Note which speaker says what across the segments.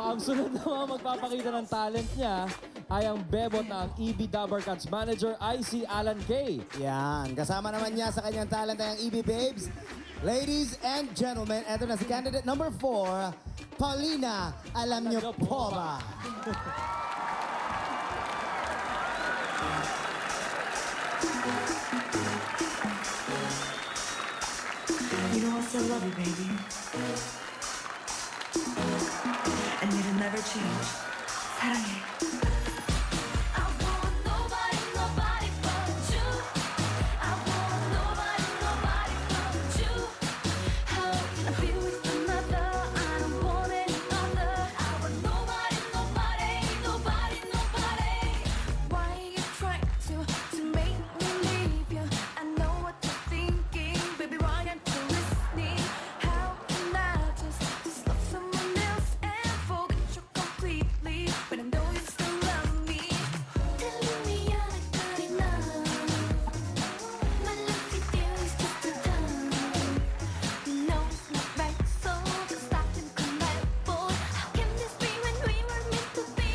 Speaker 1: Ang sunod naman magpapakita ng talent niya ay ang bebot na ang EB Dabber Cats manager ay si Alan Kay.
Speaker 2: Yan. Kasama naman niya sa kanyang talent ay ang EB Babes. Ladies and gentlemen, eto na si candidate number 4, Paulina. Alam niyo po ba?
Speaker 3: You know I still love you, baby. And it'll never change. 사랑해.
Speaker 4: I want nobody, nobody but you. I want nobody, nobody but you. How can I be with another? I don't want any other. I want nobody, nobody, nobody, nobody. Why are you trying to make me leave you? I know what you're thinking, baby. Why aren't you listening? How can I just love someone else and forget you completely? But I know you still love me. Telling me you're not good enough. My love for you is just a tongue. You know it's not right, so just stop and come back, boy. How can this be when we were meant to be?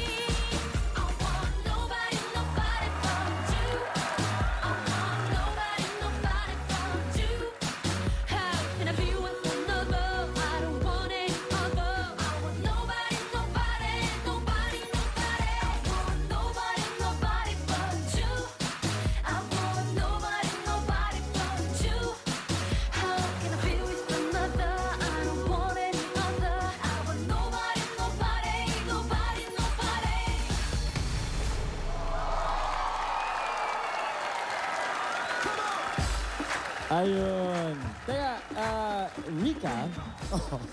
Speaker 4: I want nobody, nobody but you. I want nobody, nobody but you. How can I be with another? I don't want any other. I want nobody, nobody, nobody, nobody. I want nobody, nobody but you. I want nobody, nobody but you. How can I be with another? I don't want any other. I want nobody, nobody, nobody, nobody.
Speaker 1: Ayun. Teka, Rika,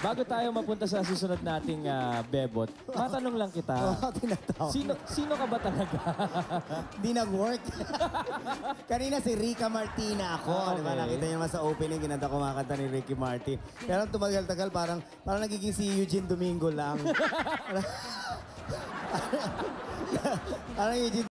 Speaker 1: bago tayo mapunta sa susunod nating bebot, matanong lang kita.
Speaker 2: Oo, tinatawag.
Speaker 1: Sino ka ba talaga?
Speaker 2: Di nag-work. Kanina si Rica Martina ako. Di ba?
Speaker 1: Okay.
Speaker 2: Nakita niyo naman sa opening, kinanta ko mga kanta ni Ricky Martin. Pero tumagal-tagal, parang nagiging si Eugene Domingo lang. Parang Eugene